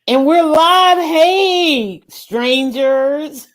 And we're live. Hey, strangers.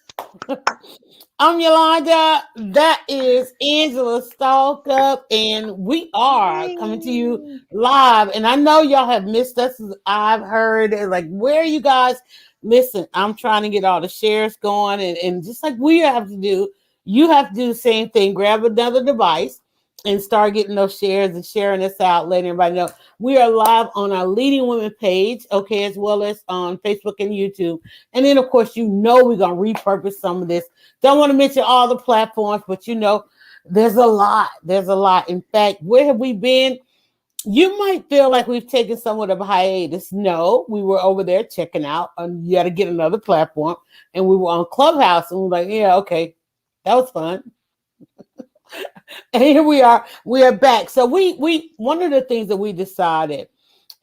I'm Yolanda. That is Angela Stalkup, and we are coming to you Hey. live. And I know y'all have missed us. I've heard like, where are you guys? Listen, I'm trying to get all the shares going, and just like we have to do, you have to do the same thing. Grab another device and start getting those shares and sharing us out, letting everybody know we are live on our Leading Women page, okay, as well as on Facebook and YouTube. And then, of course, we're going to repurpose some of this. Don't want to mention all the platforms, but there's a lot. There's a lot. In fact, where have we been? You might feel like we've taken somewhat of a hiatus. No, we were over there checking out, and you got to get another platform. And we were on Clubhouse, and we were like, yeah, okay, that was fun. And here we are. We are back. So we one of the things that we decided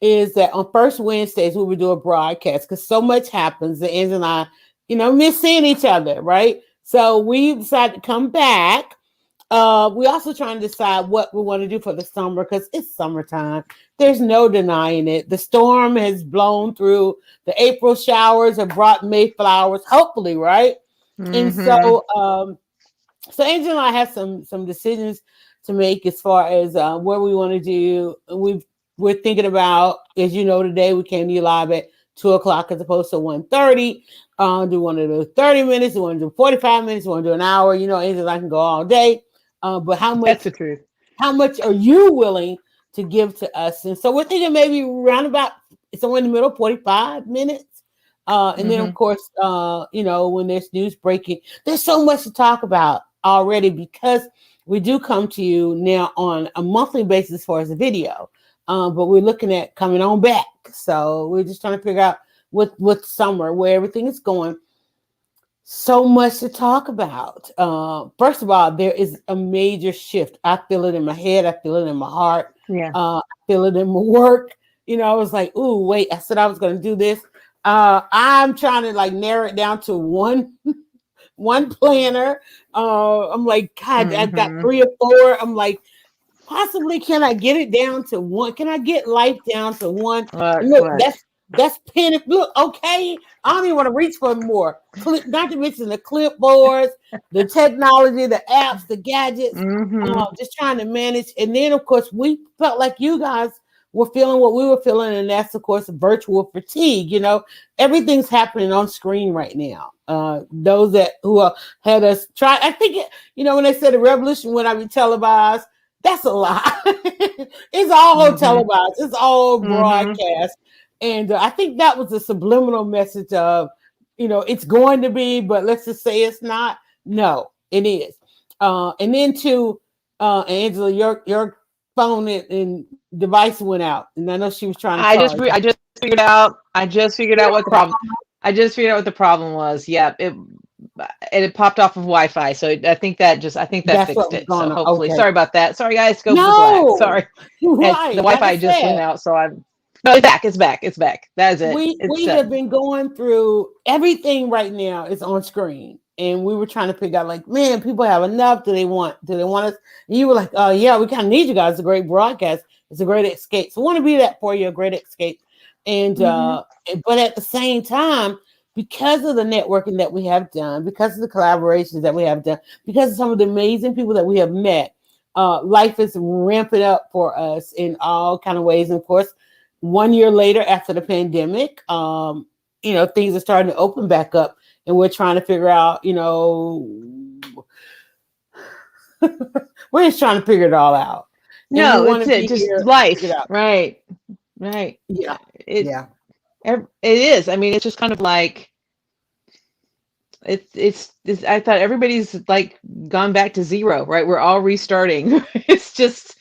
is that on first Wednesdays we would do a broadcast because so much happens. The ends and I, miss seeing each other, right? So we decided to come back. We also trying to decide what we want to do for the summer because it's summertime. There's no denying it. The storm has blown through. The April showers have brought May flowers, hopefully, right? And Mm-hmm. so Angel and I have some decisions to make as far as what we want to do. We're thinking about, as you know, today we came to you live at 2 o'clock as opposed to 1:30. Do we want to do 30 minutes? Do we want to do 45 minutes? Do we want to do an hour? Angel and I can go all day. But That's the truth. how much are you willing to give to us? And so we're thinking maybe around about somewhere in the middle, 45 minutes. And then, Mm-hmm. of course, when there's news breaking, there's so much to talk about already because we do come to you now on a monthly basis as far as a video. But we're looking at coming on back. So we're just trying to figure out with summer, where everything is going. So much to talk about. First of all, there is a major shift. I feel it in my head. I feel it in my heart. Yeah. I feel it in my work. I was like, "Ooh, wait!" I said I was going to do this. I'm trying to like narrow it down to one planner. I'm like, God, I've got Mm-hmm. 3 or 4. I'm like, possibly can I get it down to one? Can I get life down to one? And look, Look. that's pen. Look, okay. I don't even want to reach for more. Not to mention the clipboards, the technology, the apps, the gadgets. Mm-hmm. Just trying to manage. And then, of course, we felt like you guys were feeling what we were feeling, and that's, of course, virtual fatigue. Everything's happening on screen right now. Those who had us try, I think, when they said the revolution would not be televised, that's a lie. It's all Mm-hmm. televised. It's all Mm-hmm. broadcast. And I think that was a subliminal message of, it's going to be, but let's just say it's not. No, it is. And then Angela, your phone and device went out, and I know she was trying to call you. I just figured out. I just figured out what the problem. I just figured out what the problem was. Yep. It popped off of Wi-Fi. So I think that That's what fixed was it. going So on. hopefully, Okay. sorry about that. Sorry guys, scope was whack. No, Sorry. And the right. Like I Wi-Fi just went said, out. So I'm no, it's back. It's back. It's back. That is it. we It's have been going through everything right now is on screen, and we were trying to figure out like, man, people have enough. Do they want us? And you were like, oh yeah, we kind of need you guys. It's a great broadcast. It's a great escape. So I want to be that for you, a great escape. And mm-hmm. but at the same time, because of the networking that we have done, because of the collaborations that we have done, because of some of the amazing people that we have met, life is ramping up for us in all kind of ways. And of course, 1 year later after the pandemic, things are starting to open back up, and we're trying to figure out, we're just trying to figure it all out, and we No, want it's to it. be Just here to figure it life. out. Right. Right. Yeah, It yeah, it is. I mean, it's just kind of like it's I thought everybody's like gone back to zero, right? We're all restarting. It's just,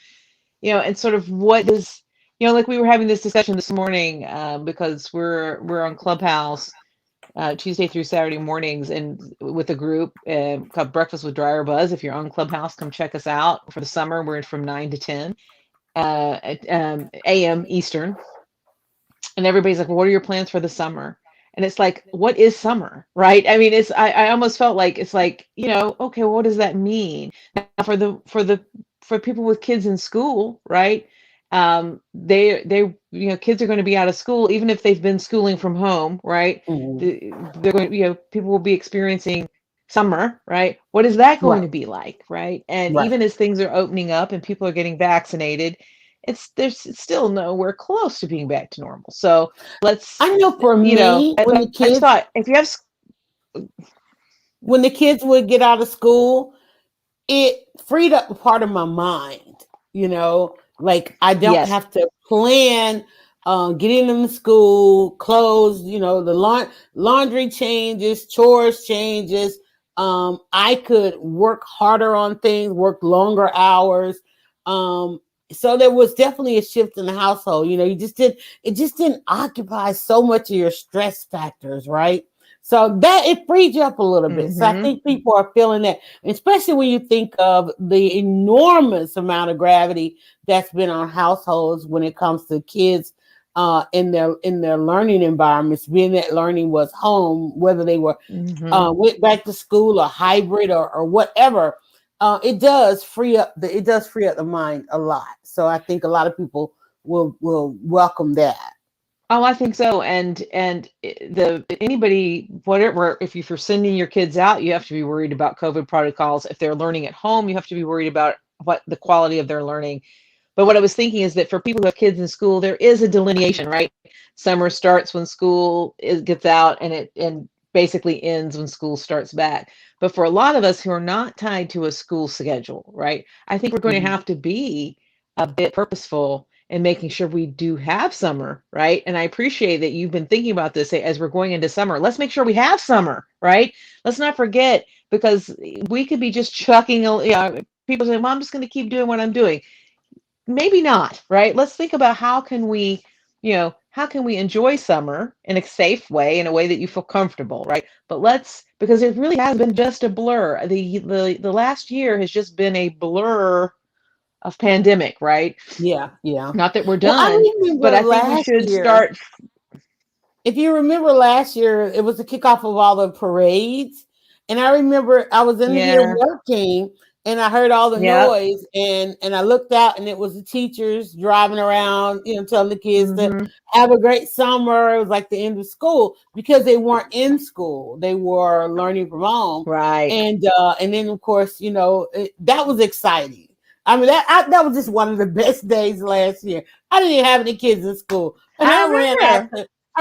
and sort of what does, like we were having this discussion this morning, because we're on Clubhouse Tuesday through Saturday mornings and with a group called Breakfast with Dryer Buzz. If you're on Clubhouse, come check us out for the summer. We're from 9 to 10 a.m. Eastern. And everybody's like, well, what are your plans for the summer? And it's like, what is summer, right? I mean, I almost felt like it's like, okay, well, what does that mean now for for people with kids in school, right? they kids are going to be out of school, even if they've been schooling from home, right? Mhm. They're going, people will be experiencing summer, right? What is that going Right, to be like, right? And right. even as things are opening up and people are getting vaccinated, it's still nowhere close to being back to normal. So let's, I know for me, I just thought if you have, when the kids would get out of school, it freed up a part of my mind, like I don't yes, have to plan getting them to school, clothes, the laundry changes, chores changes. I could work harder on things, work longer hours. Um, so there was definitely a shift in the household. It just didn't occupy so much of your stress factors, right? So that it freed you up a little bit. So I mm-hmm, think people are feeling that, especially when you think of the enormous amount of gravity that's been on households when it comes to kids in their learning environments, being that learning was home, whether they mm-hmm. went back to school or hybrid or whatever. It does free up the mind a lot. So I think a lot of people will welcome that. Oh, I think so. And the anybody, whatever, if you're sending your kids out, you have to be worried about COVID protocols. If they're learning at home, you have to be worried about what the quality of their learning. But what I was thinking is that for people who have kids in school, there is a delineation, right? Summer starts when gets out, and it basically ends when school starts back. But for a lot of us who are not tied to a school schedule, right? I think we're going to Mhm. have to be a bit purposeful in making sure we do have summer, right? And I appreciate that you've been thinking about this as we're going into summer. Let's make sure we have summer, right? Let's not forget, because we could be just chucking, people say, well, I'm just going to keep doing what I'm doing. Maybe not, right? Let's think about how can we enjoy summer in a safe way, in a way that you feel comfortable, right? But because it really has been just a blur. The last year has just been a blur of pandemic, right? Yeah, yeah. Not that we're Well, I done, but remember I think we last should year. start. If you remember last year, it was the kickoff of all the parades. And I remember I was in here Yeah. working and I heard all the Yep. noise and I looked out and it was the teachers driving around, telling the kids to Hmm. have a great summer. It was like the end of school because they weren't in school. They were learning from home. Right. And then of course, that was exciting. I mean, that was just one of the best days last year. I didn't even have any kids in school. And I I remember.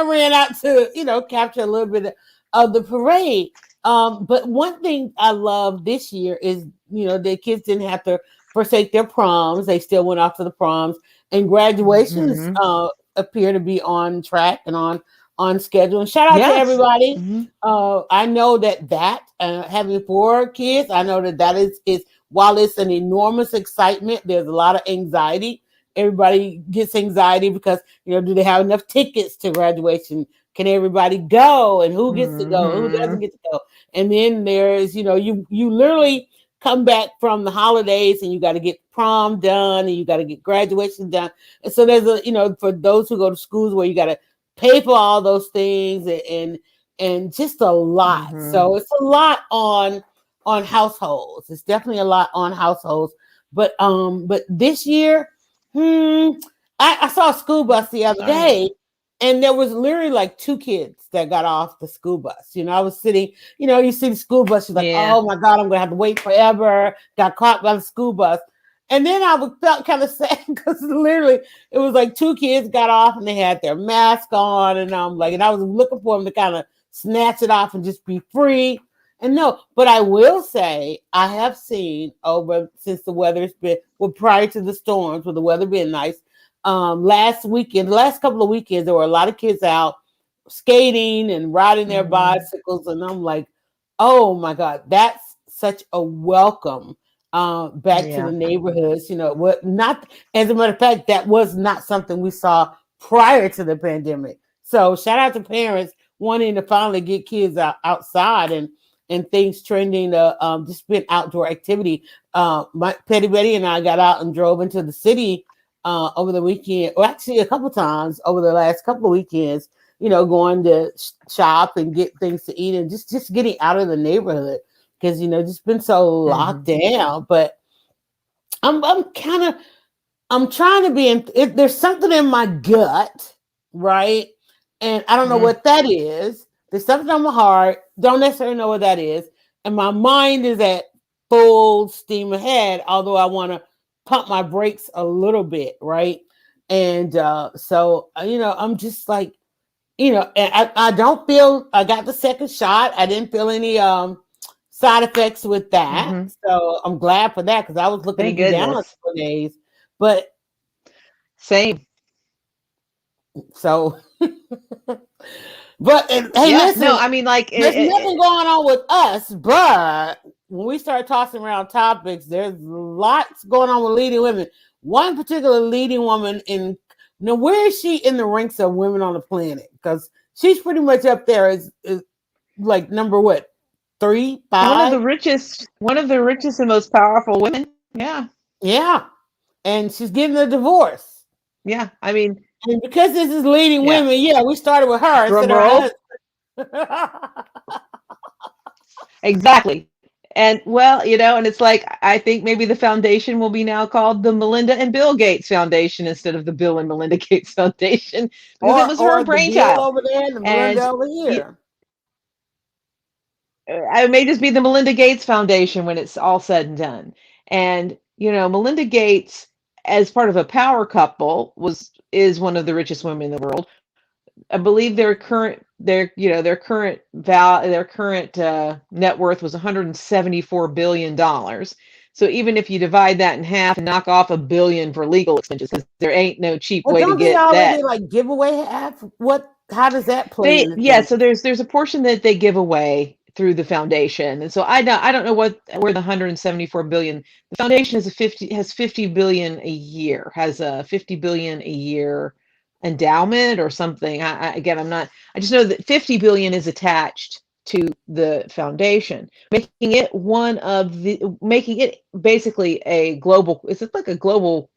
ran out to, capture a little bit of the parade. But one thing I love this year is, the kids didn't have to forsake their proms. They still went off to the proms, and graduations Hmm. appear to be on track and on schedule. And shout out to Yes. everybody. Hmm. I know having 4 kids, I know that is while it's an enormous excitement, there's a lot of anxiety. Everybody gets anxiety because do they have enough tickets to graduation? Can everybody go? And who gets to go? Who Hmm. doesn't get to go? And then there's, you literally come back from the holidays and you got to get prom done and you got to get graduation done. And so there's for those who go to schools where you got to pay for all those things and just a lot. Hmm. So it's a lot on households. It's definitely a lot on households. But this year, Hmm. I saw a school bus the other Sorry. day, and there was literally like 2 kids that got off the school bus. I was sitting, you see the school bus, you're like, Yeah. oh my God, I'm gonna have to wait forever. Got caught by the school bus. And then felt kind of sad because literally it was like 2 kids got off and they had their mask on, and I'm like, and I was looking for them to kind of snatch it off and just be free. And no, but I will say I have seen over since the weather's been prior to the storms, with the weather being nice. Last weekend, the last couple of weekends, there were a lot of kids out skating and riding their Hmm. bicycles, and I'm like, oh my God, that's such a welcome back to the Yeah. neighborhoods. What not as a matter of fact, that was not something we saw prior to the pandemic. So shout out to parents wanting to finally get kids outside and things trending to just spend outdoor activity. My Petty Betty and I got out and drove into the city over the weekend, or actually a couple times over the last couple of weekends. Going to shop and get things to eat and just getting out of the neighborhood because just been so locked Hmm. down. But I'm kind of I'm trying to be there's something in my gut, right? And I don't know Mhm. what that is. There's something on my heart, don't necessarily know what that is. And my mind is at full steam ahead, although I want to pump my brakes a little bit, right? And so I'm just like, and I don't feel I got the second shot. I didn't feel any side effects with that. Mhm. So I'm glad for that, because I was looking to Thank be down a goodness. couple days. But Same. so, but hey, Yeah. No, listen, I mean, like, there's nothing going on with us. But when we start tossing around topics, there's lots going on with leading women. One particular leading woman now, where is she in the ranks of women on the planet? Because she's pretty much up there as like number what, 3, one of 5? the richest and most powerful women. Yeah. Yeah, and she's getting a divorce. Yeah. I mean, And because this is leading yeah. women, yeah, we started with her instead Drum of her roll. husband. Exactly. And well, and it's like, I think maybe the foundation will be now called the Melinda and Bill Gates Foundation instead of the Bill and Melinda Gates Foundation, because it was her or the Bill brainchild. over there and the And Melinda over y- here. it may just be the Melinda Gates Foundation when it's all said and done. And, Melinda Gates, as part of a power couple, is one of the richest women in the world. I believe their current net worth was $174 billion. So even if you divide that in half and knock off $1 billion for legal expenses, because there ain't no cheap Well, way to don't they get that. already like give away half? How does that play into things? So there's a portion that they give away through the foundation, and so I don't know where the 174 billion. The foundation has 50 billion a year, has a 50 billion a year endowment or something. Again, I'm not. I just know that 50 billion is attached to the foundation, making it basically a global. It's like a global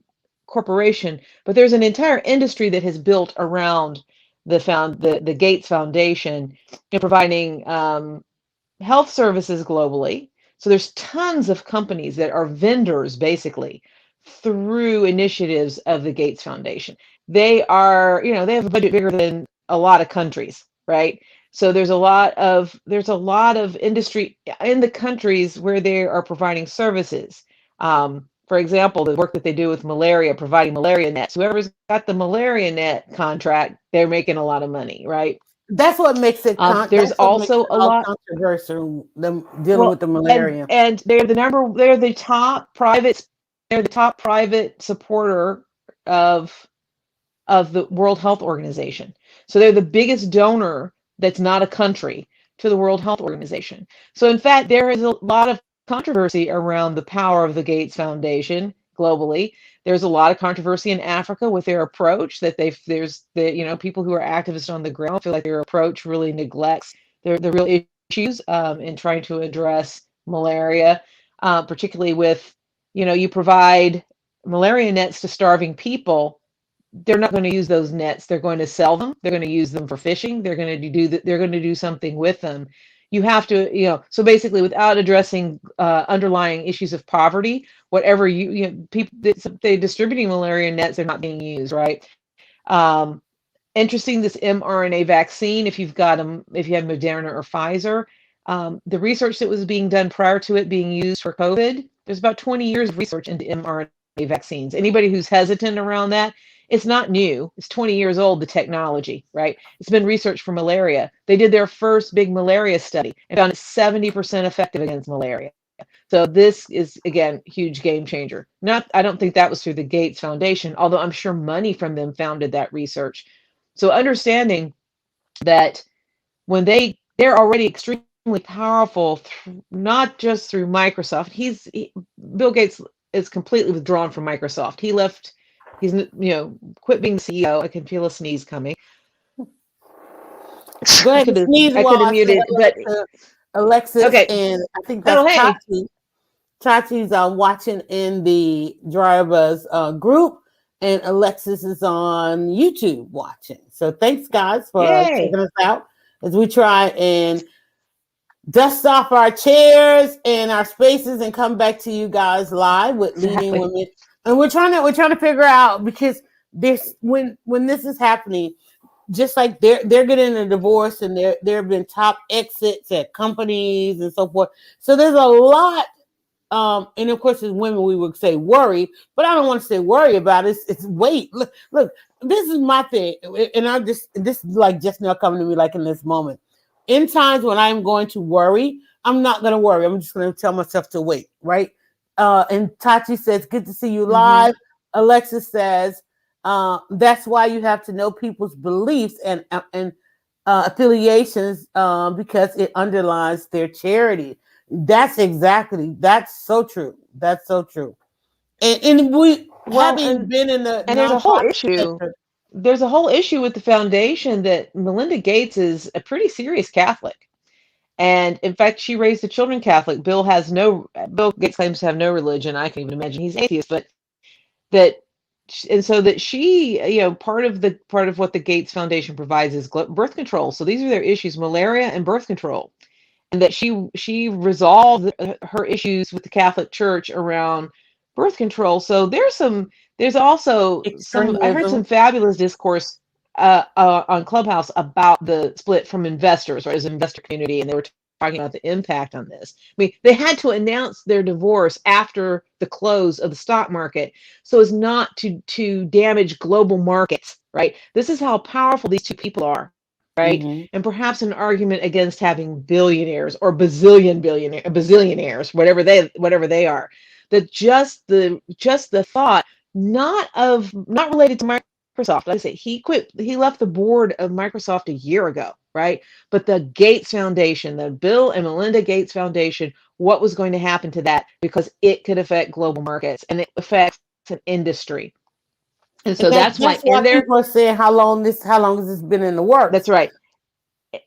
corporation, but there's an entire industry that has built around the Gates Foundation in providing health services globally. So there's tons of companies that are vendors basically through initiatives of the Gates Foundation. They have a budget bigger than a lot of countries, right? So there's a lot of industry in the countries where they are providing services. For example, the work that they do with malaria, providing malaria nets. Whoever's got the malaria net contract, they're making a lot of money, right? That's what makes it There's that's what makes also it a all lot. controversial. Them dealing with Well, the and malaria. and they're the top private supporter of the World Health Organization. So they're the biggest donor that's not a country to the World Health Organization. So in fact, there is a lot of controversy around the power of the Gates Foundation globally. There's a lot of controversy in Africa with their approach that people who are activists on the ground feel like their approach really neglects the real issues in trying to address malaria, particularly with, you provide malaria nets to starving people. They're not going to use those nets. They're going to sell them. They're going to use them for fishing. They're going to do something with them. You have to, so basically, without addressing underlying issues of poverty, whatever people, they distributing malaria nets, they're not being used, right? Um, Interesting, this mRNA vaccine, if you have Moderna or Pfizer, the research that was being done prior to it being used for COVID, there's about 20 years of research into mRNA vaccines. Anybody who's hesitant around that, it's not new. It's 20 years old, the technology, right? It's been researched for malaria. They did their first big malaria study and found it 70% effective against malaria. So this is, again, huge game changer. I don't think that was through the Gates Foundation, although I'm sure money from them founded that research. So understanding that when they're already extremely powerful, not just through Microsoft. Bill Gates is completely withdrawn from Microsoft. He left. He's quit being the CEO. I can feel a sneeze coming. Go I ahead could and have sneeze I while could have I say muted, hello but to Alexis, okay. and I think Oh, that's hey. Chachi. Chachi's watching in the Drivers group, and Alexis is on YouTube watching. So thanks, guys, for Yay. checking us out as we try and dust off our chairs and our spaces and come back to you guys live with Leading Exactly. Women And we're trying to figure out, because this when this is happening, just like they're getting a divorce, and there have been top exits at companies and so forth. So there's a lot, and of course, as women, we would say worry, but I don't want to say worry about it. It's wait, look. This is my thing, and this is like just now coming to me, like in this moment. In times when I'm going to worry, I'm not going to worry. I'm just going to tell myself to wait, right? And Tachi says, "Good to see you Mm-hmm. live." Alexis says, "That's why you have to know people's beliefs and affiliations, because it underlines their charity." That's so true. That's so true. And we, Well, having been in the and there's a whole nonprofit issue. sector. There's a whole issue with the foundation that Melinda Gates is a pretty serious Catholic. And in fact, she raised the children Catholic. Bill Gates claims to have no religion. I can even imagine he's atheist, but that, and so that she, part of what the Gates Foundation provides is birth control. So these are their issues: malaria and birth control, and that she resolved her issues with the Catholic Church around birth control. So there's also some, I heard some Extremism. fabulous discourse on Clubhouse about the split from investors, or as an investor community, and they were talking about the impact on this. I mean, they had to announce their divorce after the close of the stock market so as not to damage global markets, right? This is how powerful these two people are, right? Hmm. And perhaps an argument against having billionaires or bazillionaires, whatever they are. That just the thought, not related to Microsoft. Like I say, he left the board of Microsoft a year ago, right? But the Gates Foundation, the Bill and Melinda Gates Foundation, what was going to happen to that, because it could affect global markets and it affects an industry. And And so that's why that's why in there, people are saying, how long has this been in the that's works? right.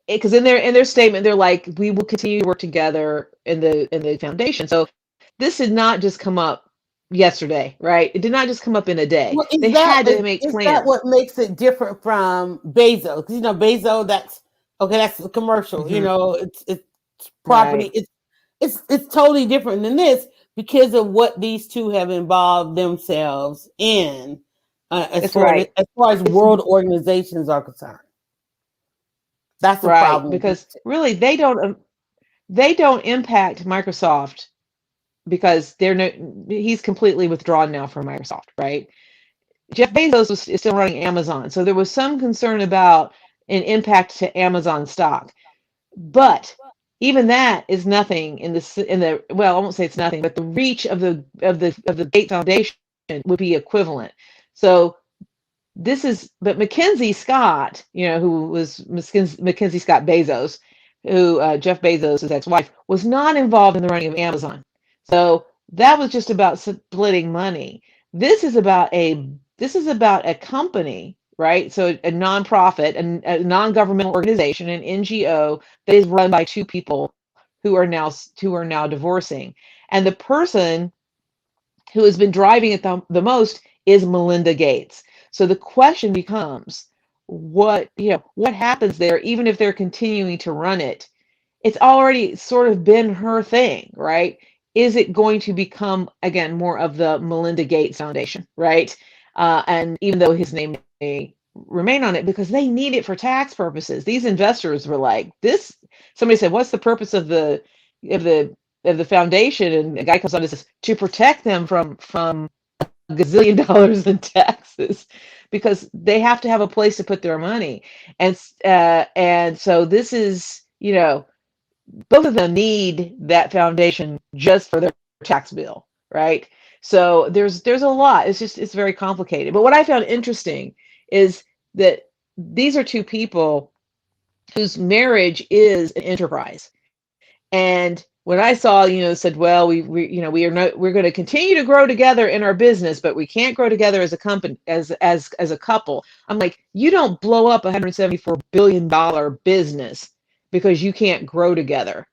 Because in their statement, they're like, we will continue to work together in the foundation. So this did not just come up yesterday, right? It did not just come up in a day. Well, They had to make is that plans. what makes it different from Bezos? Because Bezos, that's okay. That's a commercial. Hmm. It's property. Right. It's totally different than this, because of what these two have involved themselves in, That's right. as far as It's world organizations are concerned. That's the right, problem with because these two. really they don't impact Microsoft, because they're no he's completely withdrawn now from Microsoft, right? Jeff Bezos is still running Amazon, so there was some concern about an impact to Amazon stock. But even that is nothing in the well, I won't say it's nothing, but the reach of the Gates Foundation would be equivalent. So but Mackenzie Scott, who was Mackenzie Scott Bezos, who Jeff Bezos' ex-wife, was not involved in the running of Amazon. So that was just about splitting money. This is about a company, right? So a nonprofit, a non-governmental organization, an NGO that is run by two people who are now divorcing, and the person who has been driving it the most is Melinda Gates. So the question becomes, what happens there, even if they're continuing to run it? It's already sort of been her thing, right? Is it going to become again more of the Melinda Gates Foundation, right? And even though his name may remain on it, because they need it for tax purposes. These investors were like, this. Somebody said, "What's the purpose of the of the foundation?" And a guy comes on and says, "To protect them from a gazillion dollars in taxes, because they have to have a place to put their money." And so this is, both of them need that foundation just for their tax bill, right? So there's a lot. It's very complicated. But what I found interesting is that these are two people whose marriage is an enterprise. And when I saw, said, well, we're going to continue to grow together in our business, but we can't grow together as a company, as a couple. I'm like, you don't blow up $174 billion business because you can't grow together.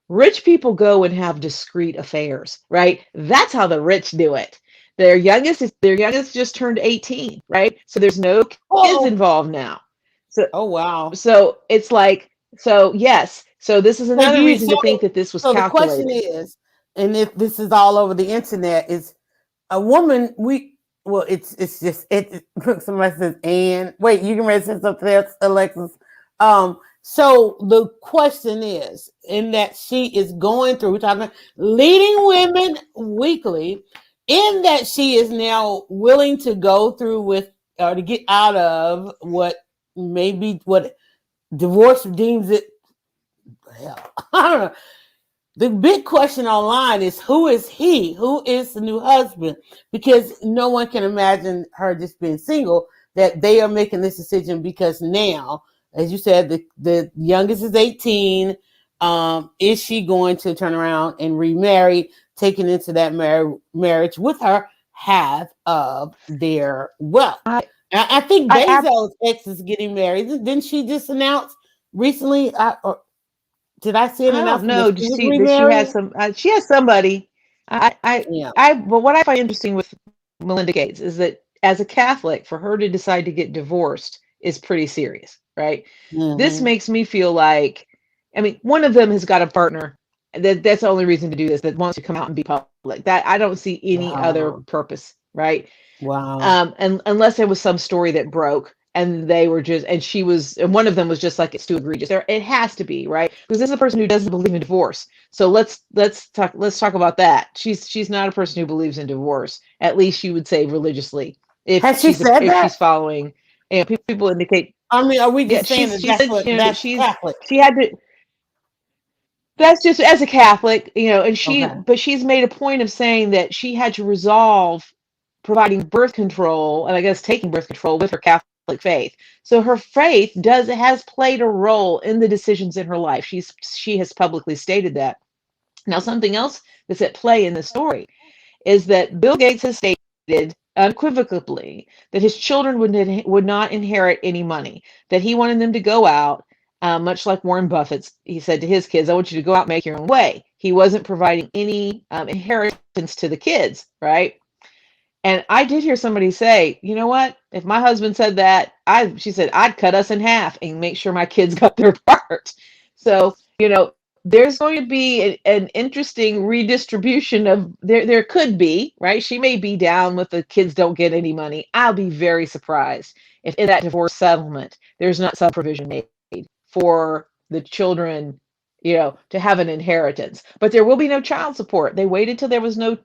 Rich people go and have discreet affairs, right? That's how the rich do it. Their youngest just turned 18, right? So there's no kids Oh, involved now. So oh wow. so it's like, so yes, so this is So another you reason so to think that this was so the question calculated. is, and if this is all over the internet, is a woman, well, it's just somebody says, and wait, you can ready to say something else, Alexis. So the question is, in that she is going through, we're talking about leading women weekly, in that she is now willing to go through with, or to get out of what maybe what divorce deems it. Hell, I don't know. The big question online is, who is he? Who is the new husband? Because no one can imagine her just being single, that they are making this decision because now, as you said, the youngest is 18. Is she going to turn around and remarry, taking into that marriage with her half of their wealth? I, I think I Bezos' ex is getting married. Didn't she just announce recently? Or did I see an I don't announcement that know. she Just was see that she has remarried? some. She has somebody. Yeah. But what I find interesting with Melinda Gates is that as a Catholic, for her to decide to get divorced is pretty serious, right? This Hmm. makes me feel like, I mean, one of them has got a partner. That's the only reason to do this. That wants to come out and be public. That I don't see any other Wow. purpose, right? Wow. And unless there was some story that broke and they were just, and she was, and one of them was just like, it's too egregious. There, it has to be, right? Because this is a person who doesn't believe in divorce. So let's talk about that. She's not a person who believes in divorce. At least you would say religiously, Has she said if that? she's following. You know, people indicate, I mean, are we yeah, just saying that she said, what you know, that's Catholic? she had to, that's just as a Catholic, you know, and Okay. but she's made a point of saying that she had to resolve providing birth control and I guess taking birth control with her Catholic faith. So her faith has played a role in the decisions in her life. She has publicly stated that. Now, something else that's at play in the story is that Bill Gates has stated unequivocally that his children would not inherit any money, that he wanted them to go out, much like Warren Buffett's. He said to his kids, I want you to go out and make your own way. He wasn't providing any inheritance to the kids, right? And I did hear somebody say, you know what? If my husband said that, she said, I'd cut us in half and make sure my kids got their part. So, you know, there's going to be an interesting redistribution of there could be, right? She may be down with the kids don't get any money. I'll be very surprised if in that divorce settlement there's not some provision made for the children, you know, to have an inheritance. But there will be no child support. They waited till there was no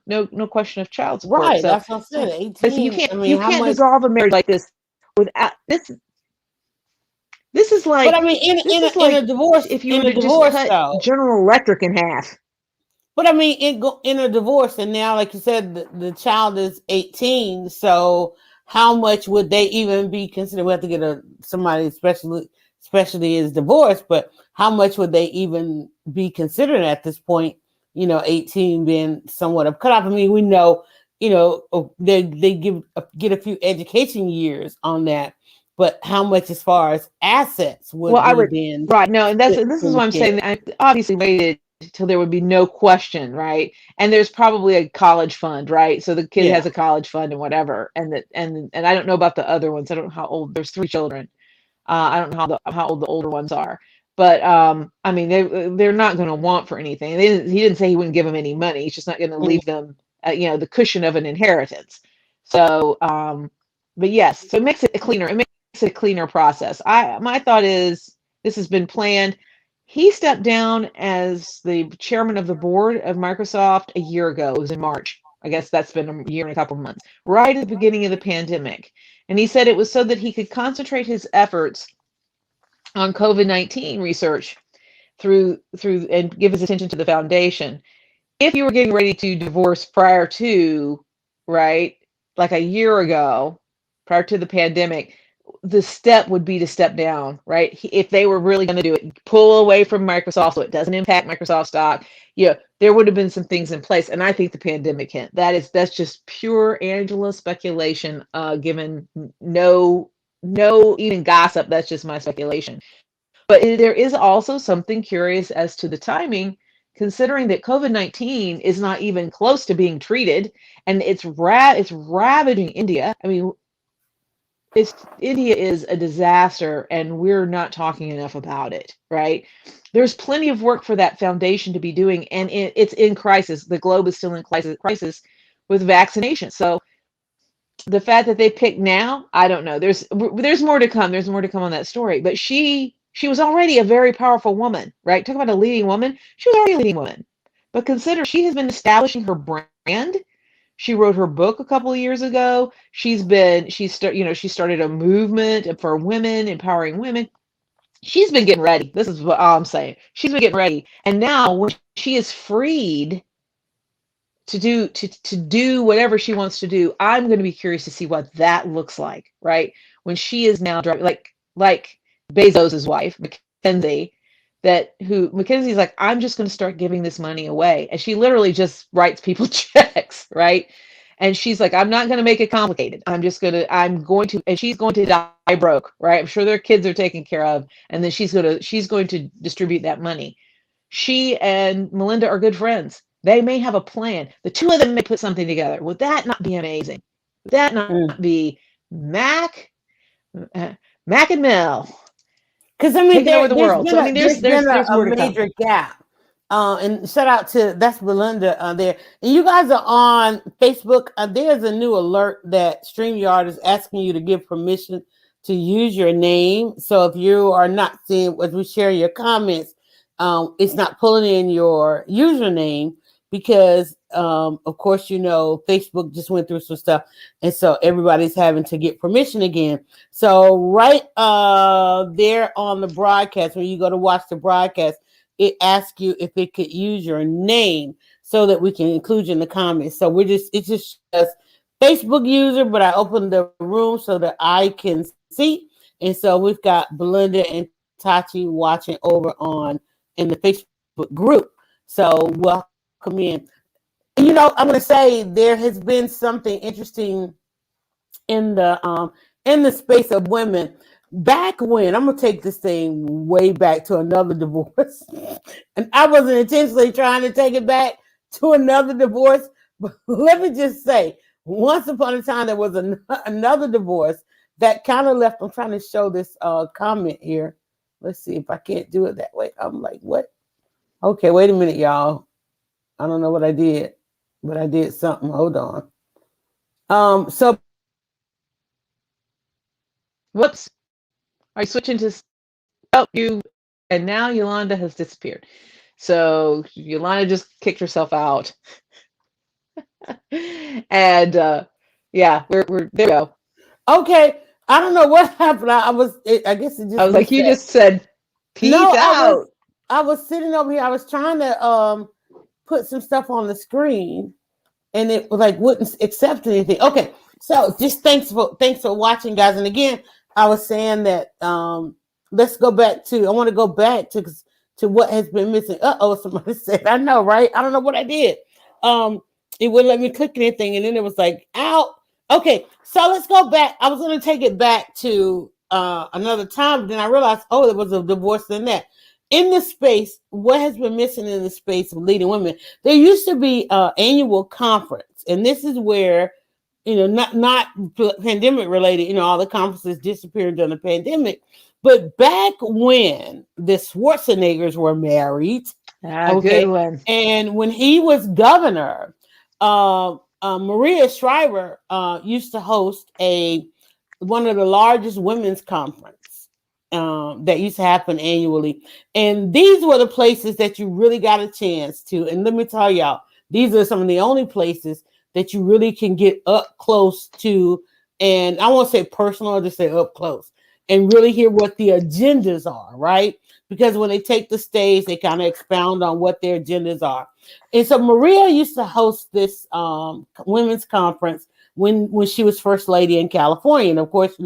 question of child support. Right. So That's what I said. listen, 18. I you mean, how can't much? dissolve a marriage like this without this is But I like mean, in a like divorce, if you were to just cut though. General Electric in half. But I mean, in a divorce, and now, like you said, the child is 18. So how much would they even be considered? We have to get somebody especially is divorced, but how much would they even be considered at this point? 18 being somewhat of cutoff. I mean, we know, they get a few education years on that, but how much as far as assets Well, would I be would then right no, and split this is between what the I'm saying. kids? I obviously waited till there would be no question, right? And there's probably a college fund, right? So the kid Yeah. has a college fund and whatever, and I don't know about the other ones. I don't know how old. There's three children. I don't know how old the older ones are, but I mean they're not going to want for anything. He didn't say he wouldn't give them any money. He's just not going to leave them, you know, the cushion of an inheritance. So, but yes, so it makes it cleaner. It makes it a cleaner process. My thought is this has been planned. He stepped down as the chairman of the board of Microsoft a year ago. It was in March. I guess that's been a year and a couple of months, right at the beginning of the pandemic. And he said it was so that he could concentrate his efforts on COVID-19 research through and give his attention to the foundation. If you were getting ready to divorce prior to, right, like a year ago, prior to the pandemic, the step would be to step down, right? If they were really going to do it, pull away from Microsoft so it doesn't impact Microsoft stock. Yeah, there would have been some things in place, and I think the pandemic hit. That's just pure Angela speculation, given no even gossip. That's just my speculation. But there is also something curious as to the timing, considering that COVID-19 is not even close to being treated, and it's ravaging India. I mean, India is a disaster, and we're not talking enough about it, right? There's plenty of work for that foundation to be doing, and it's in crisis. The globe is still in crisis. with vaccination. So the fact that they picked now, I don't know. There's more to come. There's more to come on that story. But she was already a very powerful woman, right? Talk about a leading woman. She was already a leading woman. But consider she has been establishing her brand. She wrote her book a couple of years ago. She started a movement for women, empowering women. She's been getting ready. This is what I'm saying. She's been getting ready. And now when she is freed to do whatever she wants to do, I'm going to be curious to see what that looks like, right? When she is now driving, like Bezos's wife, Mackenzie, Mackenzie's like, I'm just going to start giving this money away, and she literally just writes people checks, right? And she's like, I'm not going to make it complicated. And she's going to die broke, right? I'm sure their kids are taken care of, and then she's going to distribute that money. She and Melinda are good friends. They may have a plan. The two of them may put something together. Would that not be amazing? Would that not be Mac and Mel Because I mean, taking over the world? So I mean, there's been there's a more to come. major gap. And shout out to that's Belinda there. And you guys are on Facebook. There's a new alert that StreamYard is asking you to give permission to use your name. So if you are not seeing as we share your comments, it's not pulling in your username because of course Facebook just went through some stuff, and so everybody's having to get permission again. So right there on the broadcast, when you go to watch the broadcast, it asks you if it could use your name so that we can include you in the comments. So it's just Facebook user, but I opened the room so that I can see. And so we've got Belinda and Tati watching over in the Facebook group. So welcome in. I'm going to say there has been something interesting in the space of women. Back when, I'm going to take this thing way back to another divorce. And I wasn't intentionally trying to take it back to another divorce. But let me just say, once upon a time, there was another divorce that kind of left. I'm trying to show this comment here. Let's see if I can't do it that way. I'm like, what? Okay, wait a minute, y'all. I don't know what I did, but I did something. Hold on. So. Whoops. Are you switching to and now Yolanda has disappeared. So Yolanda just kicked herself out. And yeah, we're there we go. Okay. I don't know what happened. I guess it just I was like, you just said peace out. I was sitting over here. I was trying to put some stuff on the screen and it wouldn't accept anything. Okay. So just thanks for watching, guys. And again, I was saying that let's go back to, I want to go back to what has been missing. Somebody said, I know, right? I don't know what I did. It wouldn't let me click anything. And then it was like, out. Okay. So let's go back. I was going to take it back to another time. But then I realized, there was a divorce in that. In this space, what has been missing in the space of leading women? There used to be an annual conference. And this is where, not pandemic related, all the conferences disappeared during the pandemic. But back when the Schwarzeneggers were married, good one. And when he was governor, Maria Shriver used to host one of the largest women's conference that used to happen annually. And these were the places that you really got a chance to. And let me tell y'all, these are some of the only places that you really can get up close to. And I won't say personal, I'll just say up close and really hear what the agendas are, right? Because when they take the stage, they kind of expound on what their agendas are. And so Maria used to host this women's conference when she was first lady in California. And of course,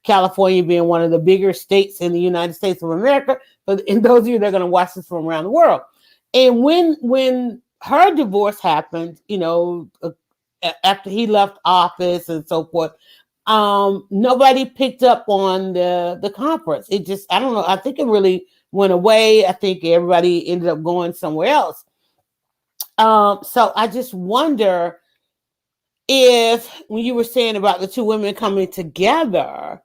California being one of the bigger states in the United States of America, but in those of you that are going to watch this from around the world. And when her divorce happened, after he left office and so forth, nobody picked up on the conference. It just, I don't know. I think it really went away. I think everybody ended up going somewhere else. So I just wonder if, when you were saying about the two women coming together,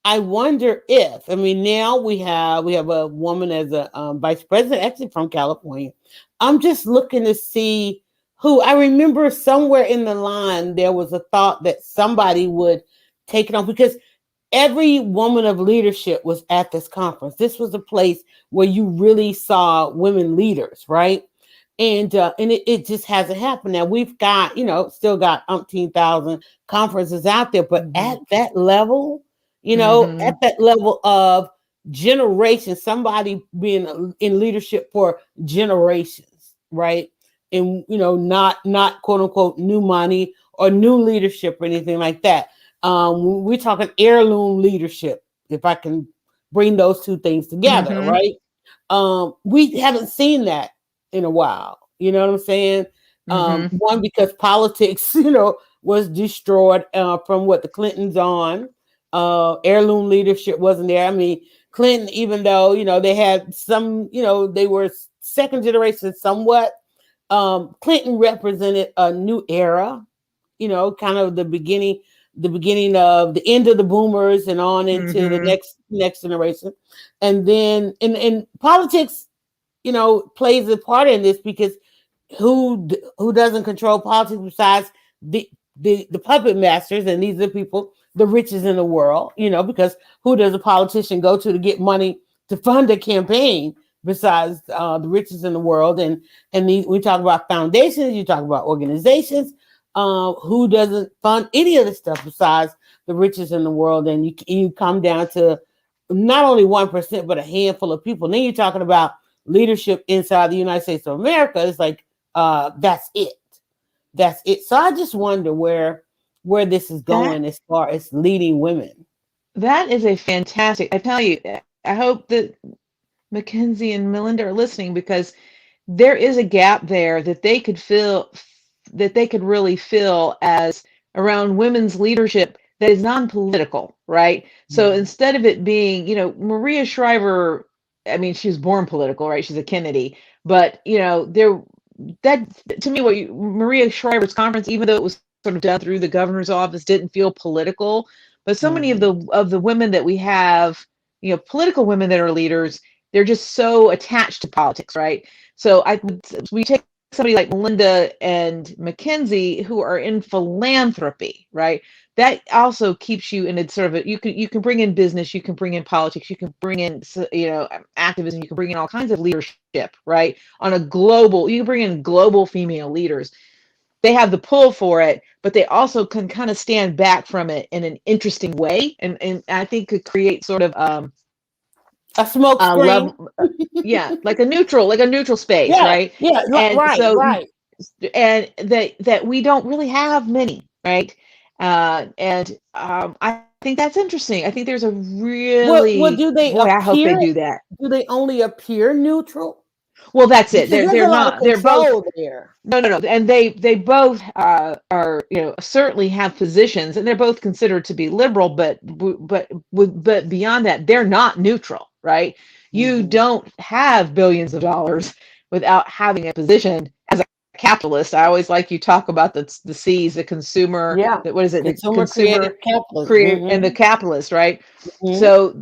I wonder if, now we have a woman as a vice president, actually from California. I'm just looking to see who I remember somewhere in the line, there was a thought that somebody would take it on because every woman of leadership was at this conference. This was a place where you really saw women leaders, right? And it just hasn't happened. Now we've got, still got umpteen thousand conferences out there, but at that level, at that level of generation, somebody being in leadership for generations, right? And not quote unquote new money or new leadership or anything like that. We're talking heirloom leadership, if I can bring those two things together, right? We haven't seen that in a while. You know what I'm saying? One, because politics, was destroyed from what the Clintons on. Heirloom leadership wasn't there. I mean, Clinton, even though, they had some, they were second generation somewhat, Clinton represented a new era, kind of the beginning of the end of the boomers and on into the next generation. And then in politics, plays a part in this because who doesn't control politics besides the puppet masters, and these are people, the richest in the world, because who does a politician go to get money to fund a campaign besides the richest in the world? And we talk about foundations, you talk about organizations, who doesn't fund any of this stuff besides the richest in the world? And you come down to not only 1%, but a handful of people. And then you're talking about leadership inside the United States of America. It's like, that's it. So I just wonder where this is going as far as leading women. That is a fantastic, I tell you, I hope that Mackenzie and Melinda are listening, because there is a gap there that they could really fill as around women's leadership that is non-political, right? So instead of it being, Maria Shriver, I mean, she was born political, right? She's a Kennedy, but that to me, Maria Shriver's conference, even though it was sort of done through the governor's office, didn't feel political. But so many of the women that we have, political women that are leaders, they're just so attached to politics, right? So we take somebody like Melinda and Mackenzie who are in philanthropy, right? That also keeps you in a sort of you can bring in business, you can bring in politics, you can bring in activism, you can bring in all kinds of leadership, right? On a global, you can bring in global female leaders. They have the pull for it, but they also can kind of stand back from it in an interesting way, and I think could create sort of a smoke screen. Yeah, like a neutral space, right? Yeah, and right. And that we don't really have many, right? I think that's interesting. I think there's a really well, do they boy, appear, I hope they do that. Do they only appear neutral? Well, that's it. They're not. They're both there. No. And they both are, certainly have positions, and they're both considered to be liberal, but beyond that, they're not neutral, right? You don't have billions of dollars without having a position as a capitalist. I always like you talk about the C's, the consumer, what is it? Consumer creative capitalist. And the capitalist, right? So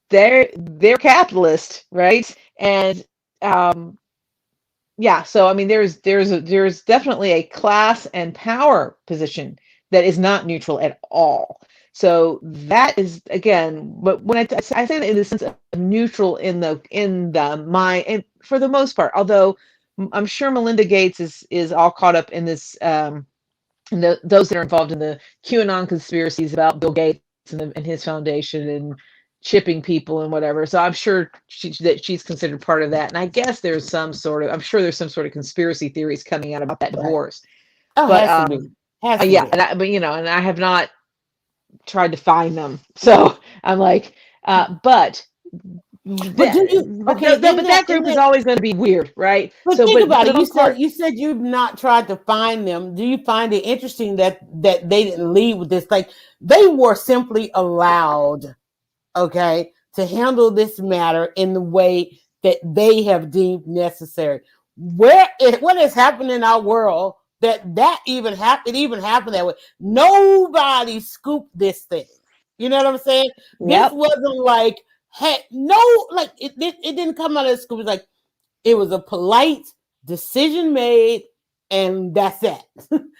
they're capitalist, right? And so I mean, there's definitely a class and power position that is not neutral at all. So that is, again, but when I say that in the sense of neutral in the mind, and for the most part, although I'm sure Melinda Gates is all caught up in this, and those that are involved in the QAnon conspiracies about Bill Gates and his foundation and chipping people and whatever. So I'm sure that she's considered part of that. And I guess I'm sure there's some sort of conspiracy theories coming out about that divorce. Oh, but has to be. Yeah, and I have not tried to find them. So I'm like, but that group is always going to be weird, right? But think about it. You said you've not tried to find them. Do you find it interesting that they didn't lead with this? Like, they were simply allowed, okay, to handle this matter in the way that they have deemed necessary. What has happened in our world that even happened that way? Nobody scooped this thing. You know what I'm saying? Yep. This wasn't like, hey, no, like it didn't come out of the scoop. It was like, it was a polite decision made and that's it.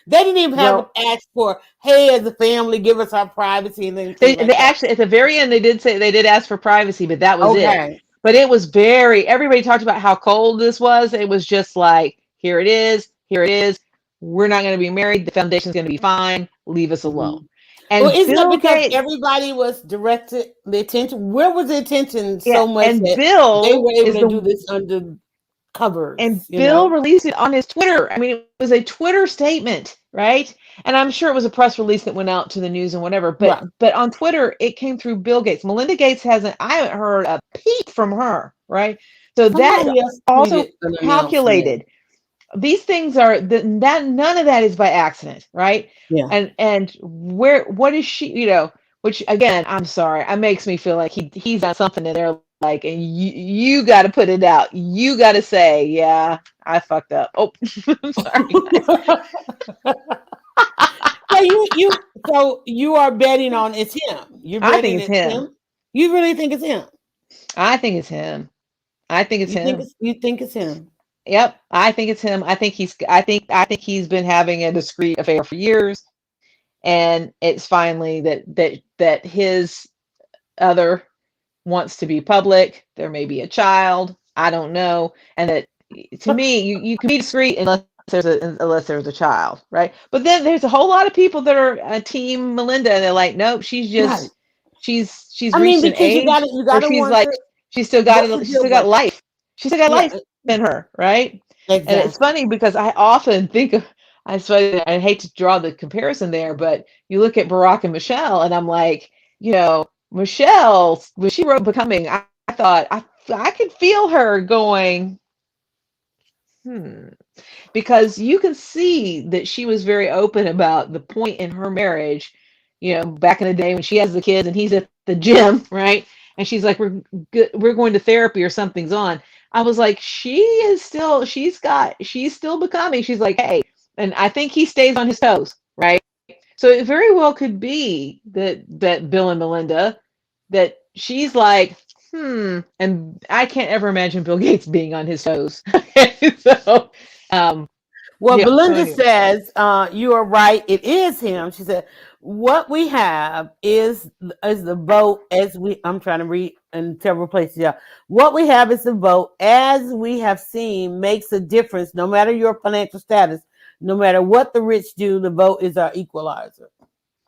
They didn't even have Well, asked for, hey, as a family, give us our privacy and anything they like that. actually at the very end they did say they did ask for privacy, but that was it. Okay. But it was very everybody talked about how cold this was. It was just like, here it is, here it is. We're not going to be married. The foundation's going to be fine. Leave us Mhm. alone. Well, And isn't that Bill because Gates, everybody was directed the attention? Where was the attention yeah, so much and that they Bill were able is to do the this under and covers, Bill released it on his Twitter. I mean, it was a Twitter statement, right? And I'm sure it was a press release that went out to the news and whatever. Right. But on Twitter, it came through Bill Gates. Melinda Gates hasn't. I haven't heard a peep from her, right? So that is Somebody else also tweeted an announcement. calculated. These things are that none of that is by accident, right? Yeah. And where what is she? You know, which again, I'm sorry, it makes me feel like he's got something in there like, and you got to put it out. You got to say, yeah, I fucked up. Oh, I'm sorry, guys. So you are betting on it's him. You're I think betting it's it's him. him. You really think it's him. I think it's him. I think it's him. You think it's him. Yep, I think it's him. I think he's been having a discreet affair for years, and it's finally that his other wants to be public. There may be a child. I don't know. And that to me, you can be discreet unless there's a child, right? But then there's a whole lot of people that are team Melinda, and they're like, nope, Right. she's I mean, reached an because age you where gotta wonder what's the she's deal still got breaker. life. She's still got Yeah, life in her, right? And it's exactly. funny because I often think of I hate to draw the comparison there, but you look at Barack and Michelle, and I'm like, Michelle, when she wrote Becoming, I thought I could feel her going, hmm, because you can see that she was very open about the point in her marriage, back in the day when she has the kids and he's at the gym, right? And she's like, we're going to therapy or something's on. I was like, she's still becoming. She's like, hey, and I think he stays on his toes, right? So it very well could be that Bill and Melinda, that she's like, and I can't ever imagine Bill Gates being on his toes. So, um, Well, yeah. So Belinda anyway, says, you are right. It is him. She said, what we have is the vote I'm trying to read in several places. Yeah. What we have is the vote as we have seen makes a difference no matter your financial status, no matter what the rich do, the vote is our equalizer.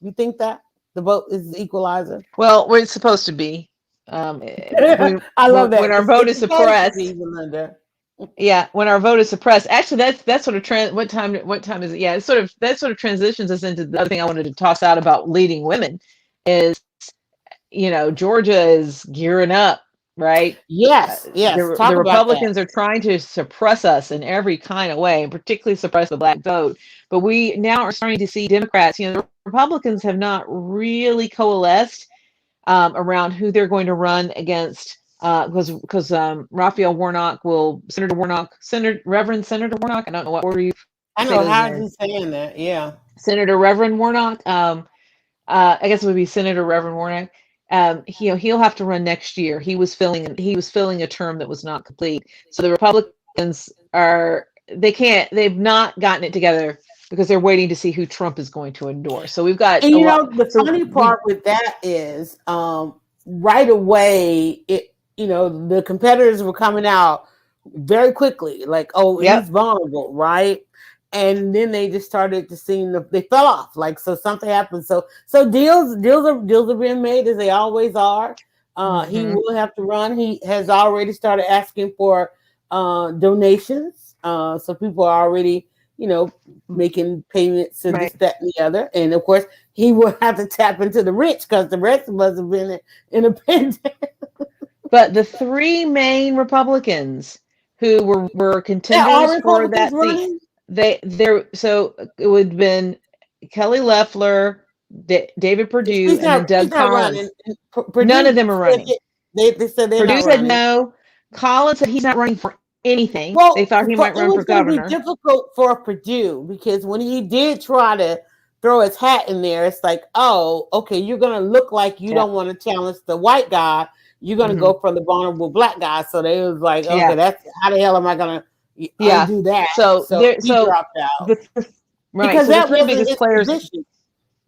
You think that the vote is the equalizer? well, we're supposed to be. When I love when that. our vote It's is supposed to be, suppressed, Belinda. yeah, when our vote is suppressed, actually, that's sort of what time is it? Yeah, it's sort of that sort of transitions us into the other thing I wanted to toss out about leading women is, Georgia is gearing up, right? Yes, yes. The Talk about that. Republicans are trying to suppress us in every kind of way, and particularly suppress the black vote. But we now are starting to see Democrats. The Republicans have not really coalesced around who they're going to run against. Because Raphael Warnock Reverend Senator Warnock. I don't know what word you I say know. those How's names. he saying that? Yeah. Senator Reverend Warnock. I guess it would be Senator Reverend Warnock. He'll have to run next year. He was filling a term that was not complete. So the Republicans they've not gotten it together because they're waiting to see who Trump is going to endorse. So we've got And a lot. the So funny we part with that is, right away, the competitors were coming out very quickly, like, oh, Yep. he's vulnerable, right? And then they just started to see they fell off, like, so something happened. So deals are being made as they always are. He Mm-hmm. will have to run. He has already started asking for donations. So people are already, making payments to this, Right. that, and the other. And of course, he will have to tap into the rich because the rest of us have been independent. But the three main Republicans who were There are contenders for Republicans that seat, running. so it would have been Kelly Loeffler, David Perdue, and then She's Doug not running. Collins. None Purdue of them are said running. they said they're Purdue not said running. no. Collins said he's not running for anything. They Well, thought he might it run for was going to be governor. difficult for Purdue because when he did try to throw his hat in there, it's like, oh, okay, you're going to look like you Yeah. don't want to challenge the white guy. You're going to Mm-hmm. go for the vulnerable black guy. So they was like, okay, Yeah. that's how the hell am I going to, Yeah. undo that. So So there, he so dropped out right. because So the that three wasn't biggest his players, position.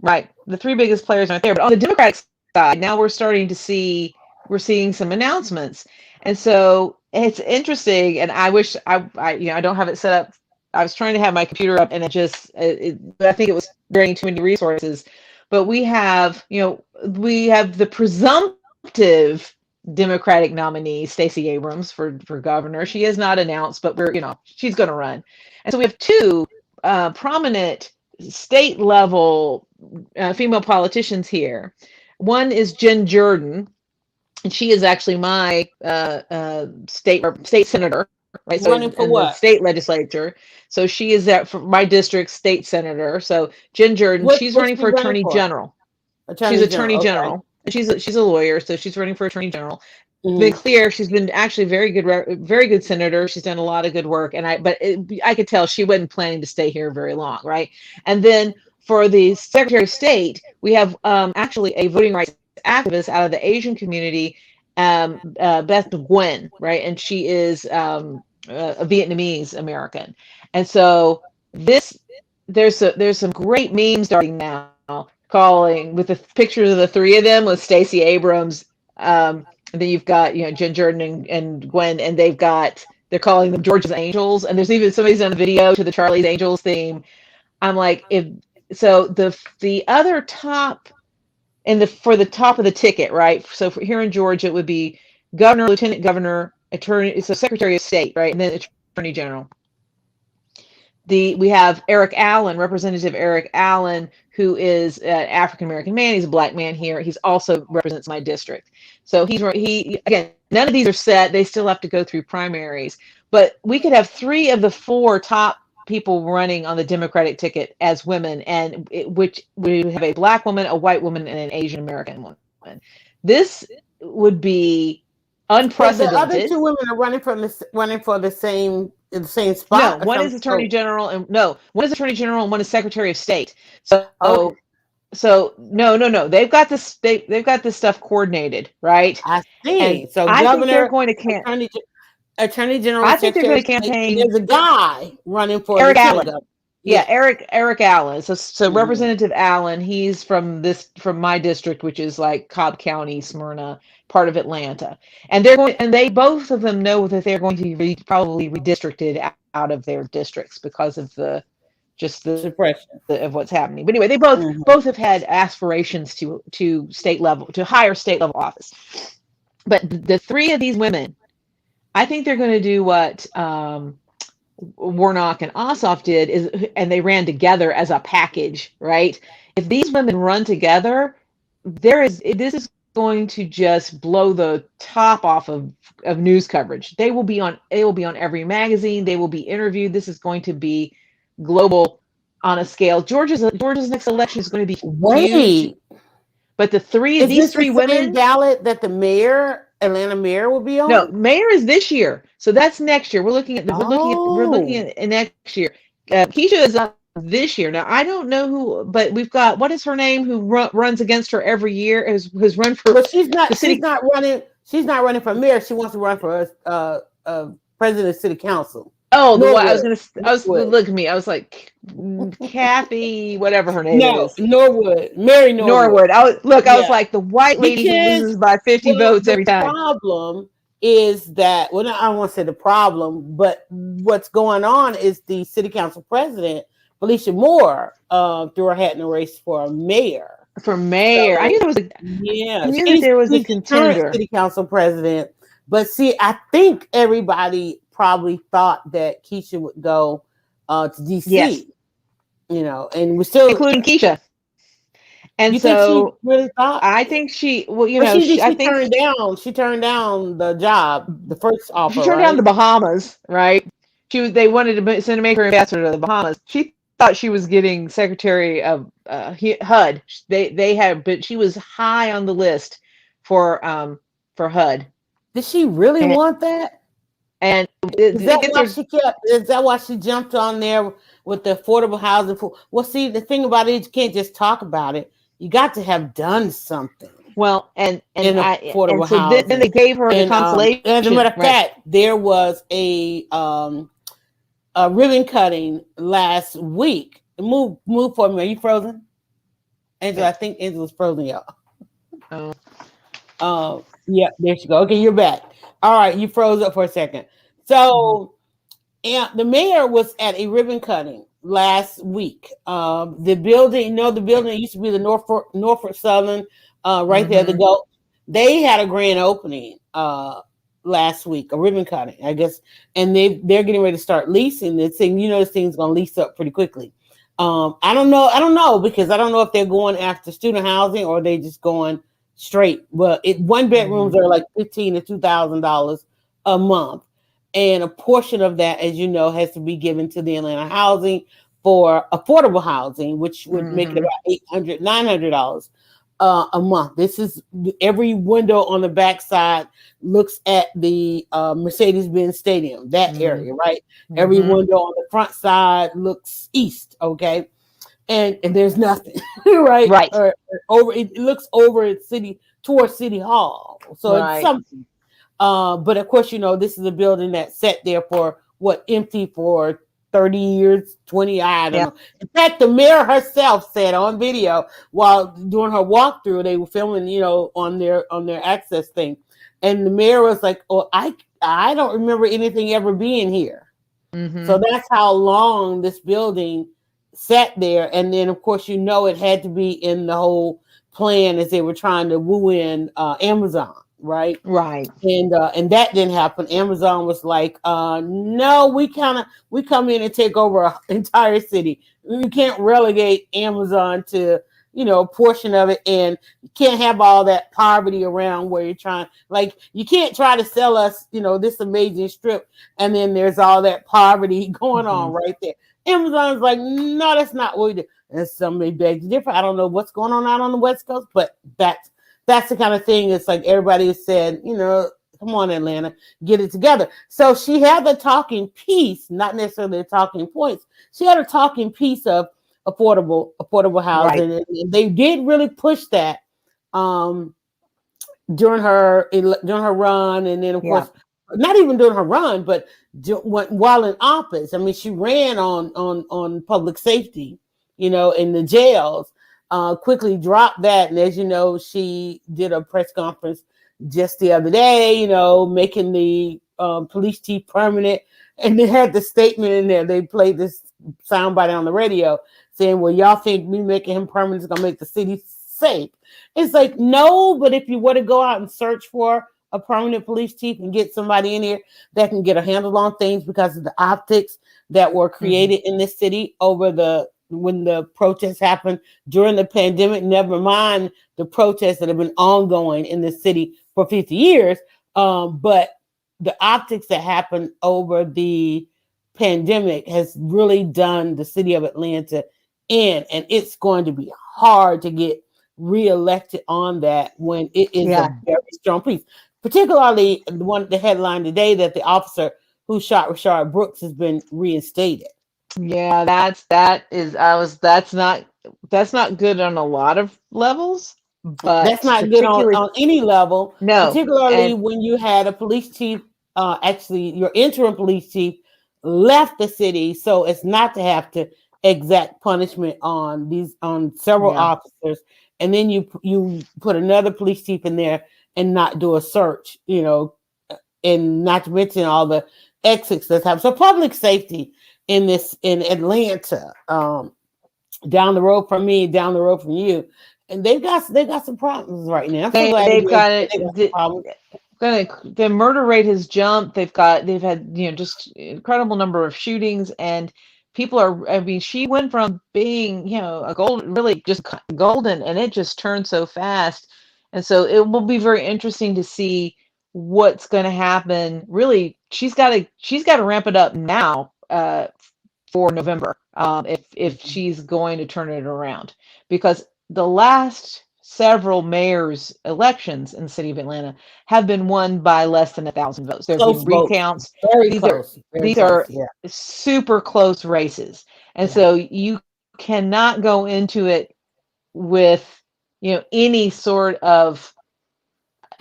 right? The three biggest players aren't there. But on the Democratic side, now we're starting to see we're seeing some announcements, and so it's interesting. And I wish I don't have it set up. I was trying to have my computer up, and I think it was draining too many resources. But we have the presumptive Democratic nominee, Stacey Abrams, for governor. She is not announced, but she's going to run. And so we have two prominent state level female politicians here. One is Jen Jordan, and she is actually my state senator, right? So Running for in the what? state legislature. So she is for my district state senator. So Jen Jordan, she's What's running she for running attorney for? general. She's Attorney attorney General. Okay. general. She's a lawyer, so she's running for attorney general. To be Mhm. clear, she's been actually very good senator. She's done a lot of good work, and I could tell she wasn't planning to stay here very long, right? And then for the Secretary of State, we have actually a voting rights activist out of the Asian community, Beth Nguyen, right? And she is a Vietnamese American, and so this there's some great memes starting now calling with the pictures of the three of them with Stacey Abrams. And then you've got Jen Jordan and Gwen, and they're calling them Georgia's Angels, and there's even somebody's done a video to the Charlie's Angels theme. I'm like, if so, the other top for the top of the ticket, right? So here in Georgia, it would be governor, lieutenant governor, attorney, so secretary of state, right, and then attorney general. We have Eric Allen, Representative Eric Allen, who is an African American man. He's a black man here. He's also represents my district. So again, none of these are set. They still have to go through primaries. But we could have 3 of the 4 top people running on the Democratic ticket as women, which we have a black woman, a white woman, and an Asian American woman. This would be unprecedented. The other 2 women are running for the same spot. No, one is attorney general, and one is attorney general, and one is secretary of state. So, okay. So no. They've got this. They've got this stuff coordinated, right? I see. And so I governor, think they're going to attorney general. I think they're going to campaign. There's a guy running for Eric Allen. Yeah, Eric Allen. So Representative Allen, he's from my district, which is like Cobb County, Smyrna, part of Atlanta, and they both of them know that they're going to be probably redistricted out of their districts because of the suppression of what's happening. But anyway, they both have had aspirations to state level, to higher state level office. But the 3 of these women, I think they're going to do what Warnock and Ossoff did, and they ran together as a package, right? If these women run together, this is going to just blow the top off of news coverage. They will be on every magazine. They will be interviewed. This is going to be global on a scale. Georgia's next election is going to be huge. But these three women ballot that the Atlanta mayor will be on. No, mayor is this year, so that's next year. We're looking at next year. Keisha is up this year. Now I don't know who, but we've got, what is her name, who runs against her every year, who's run for. But she's not running. She's not running for mayor. She wants to run for president of city council. Oh, look at me. I was like, Kathy, whatever her name is. Norwood. Mary Norwood. I was like, the white lady who loses by 50 votes every time. The problem is that, well, I don't want to say the problem, but what's going on is the city council president, Felicia Moore, threw her hat in the race for mayor. For mayor. So, I knew there was a contender. City council president. But see, I think everybody probably thought that Keisha would go to DC. Yes. And we're still including Keisha. And think she really thought? I think she. Well, she turned down. She turned down the job, the first offer. She turned down the Bahamas, right? They wanted to make her ambassador to the Bahamas. She thought she was getting secretary of HUD. But she was high on the list for HUD. Did she really want that? And is that why she jumped on there with the affordable housing? Well, see, the thing about it, you can't just talk about it. You got to have done something. Well, affordable housing. Then they gave her the consolation. As a matter of fact, there was a ribbon cutting last week. Move for me. Are you frozen, Angela? I think Angela's frozen, y'all. Oh. Yeah, there she go. Okay, you're back. All right, you froze up for a second. So, and the mayor was at a ribbon cutting last week. The building, the building used to be the Norfolk Southern, right there. The Gulf. They had a grand opening last week, a ribbon cutting, I guess, and they're getting ready to start leasing this thing. This thing's going to lease up pretty quickly. I don't know because I don't know if they're going after student housing or they just going straight. But one bedrooms are like $15,000 to $2,000 a month. And a portion of that, as you know, has to be given to the Atlanta Housing for affordable housing, which would make it about $800, $900 a month. This is every window on the backside looks at the Mercedes-Benz Stadium, that area, right? Every window on the front side looks east, okay? And there's nothing, right? Right. Over it looks over at towards City Hall, so it's something. But of course, this is a building that sat there for empty for 30 years, 20, I don't know. In fact, the mayor herself said on video while doing her walkthrough, they were filming, on their access thing. And the mayor was like, "Oh, I don't remember anything ever being here." So that's how long this building sat there. And then of course, it had to be in the whole plan as they were trying to woo in Amazon. Right. And that didn't happen. Amazon was like, no, we come in and take over an entire city. You can't relegate Amazon to, a portion of it, and you can't have all that poverty around where you're trying, like, you can't try to sell us, this amazing strip, and then there's all that poverty going on right there. Amazon's like, no, that's not what we do. And somebody begs to differ. I don't know what's going on out on the West Coast, but that's the kind of thing. It's like everybody said, come on, Atlanta, get it together. So she had the talking piece, not necessarily the talking points. She had a talking piece of affordable housing, and they did really push that during her run, and then of course, not even during her run, but while in office. I mean, she ran on public safety, in the jails. Quickly dropped that. And as you know, she did a press conference just the other day, making the police chief permanent. And they had the statement in there. They played this soundbite on the radio saying, well, y'all think me making him permanent is going to make the city safe? It's like, no, but if you were to go out and search for a permanent police chief and get somebody in here that can get a handle on things because of the optics that were created in this city when the protests happened during the pandemic, never mind the protests that have been ongoing in the city for 50 years. But the optics that happened over the pandemic has really done the city of Atlanta in, and it's going to be hard to get reelected on that when it is a very strong piece. Particularly the headline today that the officer who shot Rayshard Brooks has been reinstated. Yeah, that's not good on a lot of levels, but that's not good on any level. No, particularly when you had a police chief, actually your interim police chief left the city, so it's not to have to exact punishment on several officers, and then you put another police chief in there and not do a search, and not to mention all the exits that's happened. So public safety in Atlanta, down the road from me, down the road from you, and they've got some problems right now. They've got it. The murder rate has jumped. They've had just incredible number of shootings, and people are. I mean, she went from being a really just golden, and it just turned so fast. And so it will be very interesting to see what's going to happen. Really, she's got to ramp it up now for November if she's going to turn it around, because the last several mayor's elections in the city of Atlanta have been won by less than 1,000 votes. There have been recounts. These are super close races, and so you cannot go into it with any sort of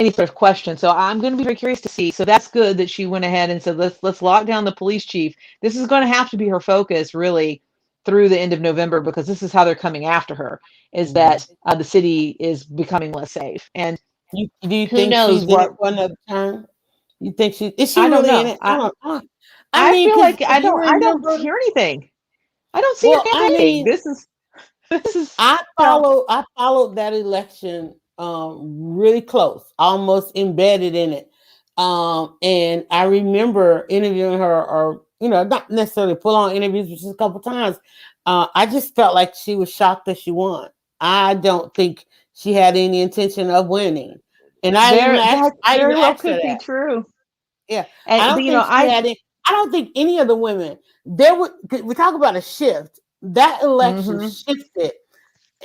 any sort of question. So I'm going to be very curious to see. So that's good that she went ahead and said, let's lock down the police chief. This is going to have to be her focus really through the end of November, because this is how they're coming after her, is Mhm. that the city is becoming less safe. And Do you who think knows she's in it what, for another term? You think is she I don't really in know. it? I I mean, feel because like if you I don't remember, hear anything. I don't see her well, I campaigning. mean, This is, you know, I followed that election really close, almost embedded in it. And I remember interviewing her, or not necessarily full on interviews, but just a couple times. I just felt like she was shocked that she won. I don't think she had any intention of winning, and that I even very well asked her could be that. true. Yeah, I And, but don't you know, think she had it. I don't think any of the women there would. We talk about a shift. That election hmm shifted,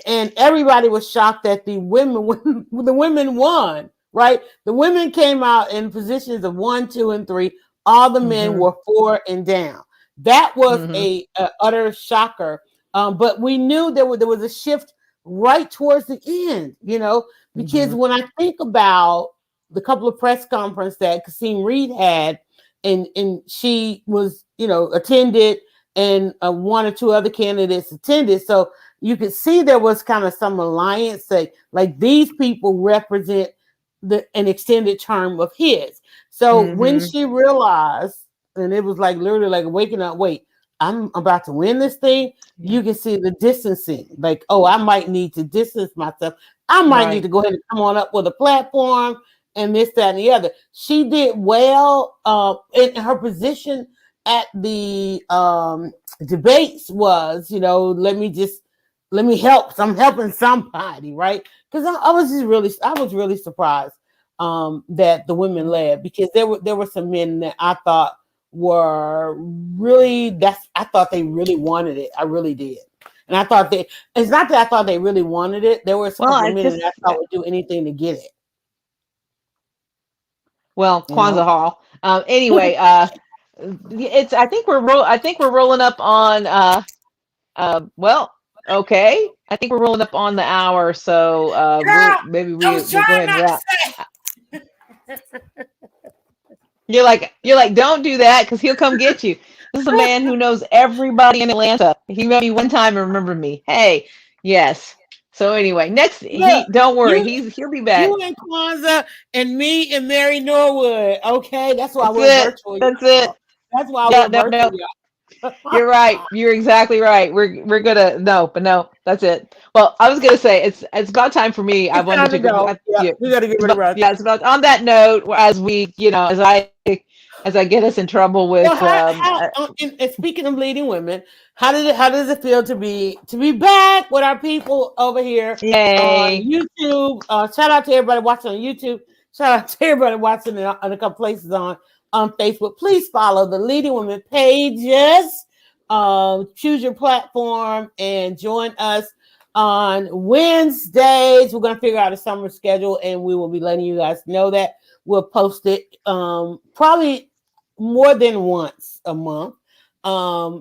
and everybody was shocked that the women the women won. Right, the women came out in positions of 1, 2, and 3. All the men hmm were 4 and down. That was hmm a utter shocker. But we knew there was a shift right towards the end. Because hmm when I think about the couple of press conferences that Kasim Reed had, and she was attended, and one or two other candidates attended, so you could see there was kind of some alliance, like these people represent an extended term of his. So when hmm she realized, and it was like literally like waking up, wait, I'm about to win this thing. Yeah. You can see the distancing, like, oh, I might need to distance myself. I might need to Right. go ahead and come on up with a platform and this, that, and the other. She did well in her position at the debates was, let me help. I'm helping somebody, right? Because I was really surprised that the women led, because there were some men that I thought were really I thought they really wanted it. I really did. And I thought it's not that I thought they really wanted it. There was a Well, couple of I men that just, I thought would do anything to get it, well, you know. Kwanzaa Hall. Anyway, I think I think we're rolling up on, well, okay. I think we're rolling up on the hour. So, Girl, maybe I was we'll go trying ahead and not to wrap. say. You're like, don't do that, because he'll come get you. This is a man who knows everybody in Atlanta. He met me one time and remembered me. Hey, yes. So anyway, next, Look, don't worry, you he'll be you back. and Kwanzaa and me and Mary Norwood. Okay, that's why That's we're it. virtual, That's y'all. it. That's why Yeah, we're no, virtual, no. y'all. You're right. You're exactly right. We're gonna, no, but no, that's it. Well, I was gonna say it's about time for me. I It's wanted time to to go. go. Yeah, Yeah, we got to get it's rid of about, Russ. yeah, it's about on that note, as we, as I get us in trouble Well, with, and speaking of leading women, how does it feel to be back with our people over here on yay. YouTube? Shout out to everybody watching on YouTube. Shout out to everybody watching on a couple places on Facebook. Please follow the Leading Women pages. Choose your platform and join us on Wednesdays. We're gonna figure out a summer schedule, and we will be letting you guys know that. We'll post it probably more than once a month.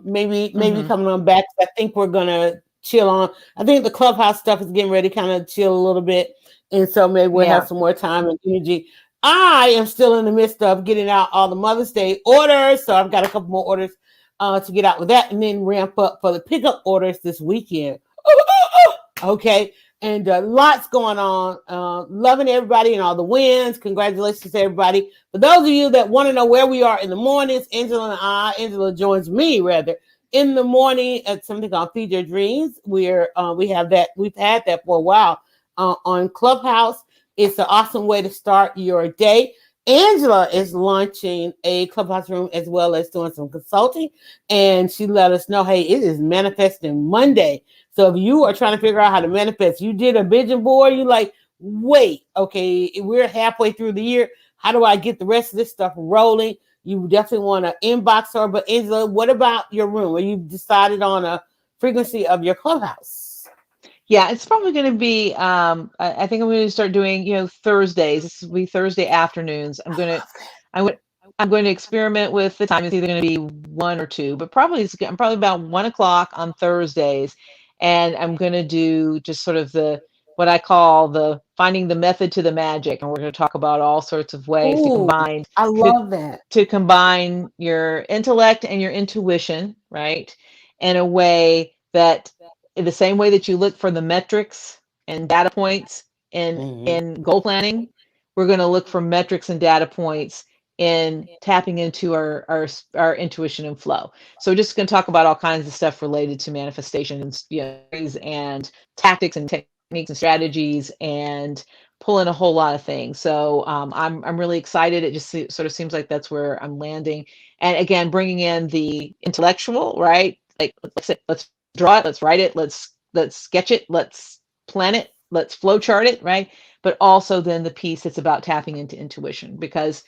Maybe hmm coming on back. I think we're gonna chill on. I think the clubhouse stuff is getting ready to kind of chill a little bit, and so maybe we'll have Yeah. some more time and energy. I am still in the midst of getting out all the Mother's Day orders, so I've got a couple more orders to get out with that, and then ramp up for the pickup orders this weekend. Okay, and lots going on. Loving everybody and all the wins. Congratulations to everybody. For those of you that want to know where we are in the mornings, Angela joins me rather in the morning at something called Feed Your Dreams. We have that. We've had that for a while on Clubhouse. It's an awesome way to start your day. Angela is launching a clubhouse room as well as doing some consulting, and she let us know, hey, it is manifesting Monday. So if you are trying to figure out how to manifest, you did a vision board, you like, wait, okay, we're halfway through the year. How do I get the rest of this stuff rolling? You definitely want to inbox her. But Angela, what about your room? Are you decided on a frequency of your clubhouse? Yeah, it's probably going to be, I think I'm going to start doing, Thursdays. This will be Thursday afternoons. I'm going, I'm going to experiment with the time. It's either going to be 1 or 2, but I'm probably about 1 o'clock on Thursdays. And I'm going to do just sort of what I call the finding the method to the magic. And we're going to talk about all sorts of ways Ooh, I to, love that. to combine your intellect and your intuition, right? In a way that, in the same way that you look for the metrics and data points Mhm. in goal planning, we're going to look for metrics and data points in tapping into our intuition and flow. So we're just going to talk about all kinds of stuff related to manifestation and, and tactics and techniques and strategies and pulling a whole lot of things. So I'm really excited. It just sort of seems like that's where I'm landing. And again, bringing in the intellectual, right? Like let's draw it, let's write it, let's sketch it, let's plan it, let's flow chart it, right? But also then the piece that's about tapping into intuition, because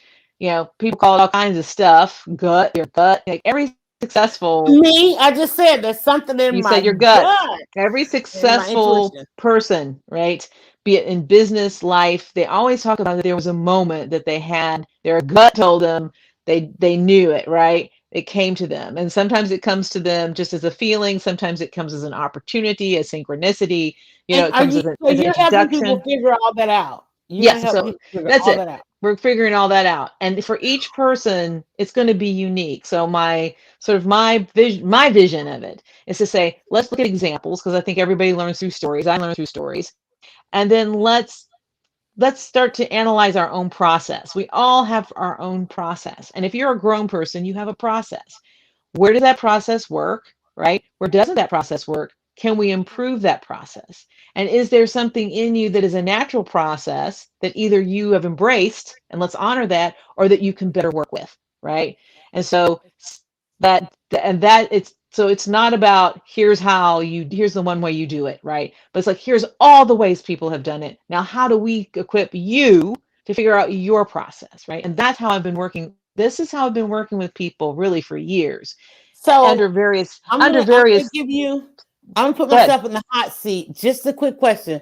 people call it all kinds of stuff, your gut, like every successful, Me, I just said there's something in you my said your gut, gut every and my successful intuition. person, right? Be it in business life, they always talk about that there was a moment that they had, their gut told them they knew it, right? It came to them. And sometimes it comes to them just as a feeling, sometimes it comes as an opportunity, a synchronicity, And it are comes you so as an you're helping people introduction. figure all that out? You're gonna Yes, help so people figure that's all it. that out. We're figuring all that out. And for each person, it's going to be unique. So my vision of it is to say, let's look at examples, because I think everybody learns through stories. I learn through stories. And then let's start to analyze our own process. We all have our own process. And if you're a grown person, you have a process. Where does that process work, right? Where doesn't that process work? Can we improve that process? And is there something in you that is a natural process that either you have embraced, and let's honor that, or that you can better work with, right? And so it's not about here's the one way you do it, right? But it's like, here's all the ways people have done it. Now, how do we equip you to figure out your process, right? And that's how I've been working. This is how I've been working with people really for years, under So various I'm under gonna I'm gonna various give you I'm gonna put good. myself in the hot seat. Just a quick question.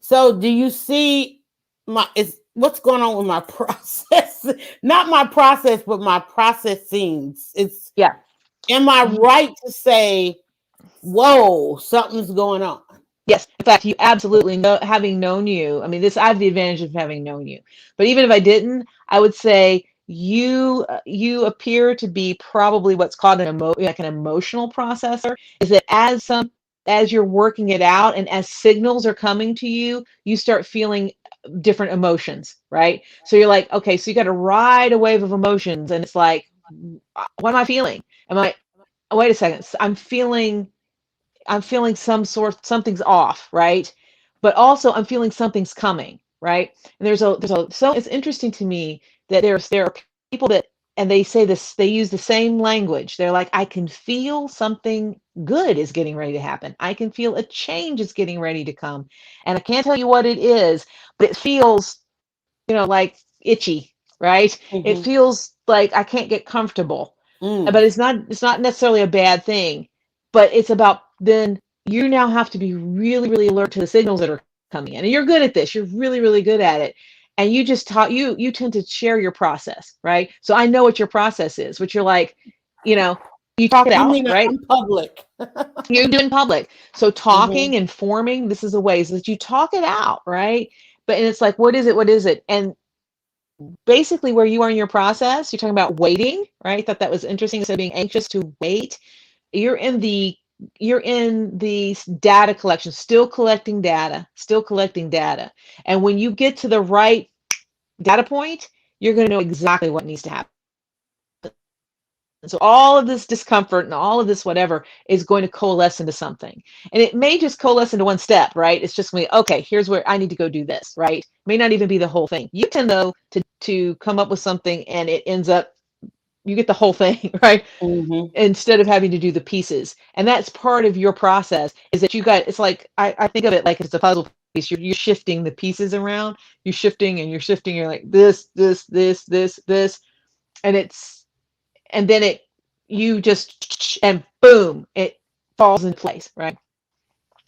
So do you see my is what's going on with my process? Not my process, but my processing. It's Yeah. am I right to say, whoa, something's going on? Yes. In fact, you absolutely know, having known you. I mean, I have the advantage of having known you. But even if I didn't, I would say you appear to be probably what's called like an emotional processor. Is that as you're working it out and as signals are coming to you, you start feeling different emotions, right? So you're like, okay, so you got to ride a wave of emotions, and it's like, what am I feeling? Am I? Oh, wait a second. I'm feeling something's off, right? But also I'm feeling something's coming, right? And so it's interesting to me that there are people that, and they say this, they use the same language. They're like, I can feel something good is getting ready to happen. I can feel a change is getting ready to come. And I can't tell you what it is, but it feels, like itchy, right? It Mm-hmm. feels like I can't get comfortable. Mm. But it's not necessarily a bad thing, but it's about, then you now have to be really, really alert to the signals that are coming in. And you're good at this. You're really, really good at it. And you just taught you tend to share your process, right? So I know what your process is, which you're like, you know, you talk it You out, mean right? I'm public? You do in public. So Mm-hmm. talking and forming, this is a way so that you talk it out, right? But and it's like, what is it? What is it? And basically where you are in your process, you're talking about waiting, right? Thought that was interesting. Instead of being anxious to wait, you're in the data collection, still collecting data. And when you get to the right data point, you're going to know exactly what needs to happen. So all of this discomfort and all of this whatever is going to coalesce into something. And it may just coalesce into one step, right? It's just going to be, okay, here's where I need to go do this, right? May not even be the whole thing. You tend though to come up with something and it ends up, you get the whole thing, right? Mm-hmm. Instead of having to do the pieces. And that's part of your process, is that it's like, I think of it like it's a puzzle piece. You're shifting the pieces around, you're shifting and you're shifting. You're like this. And and then you just, and boom, it falls in place, right?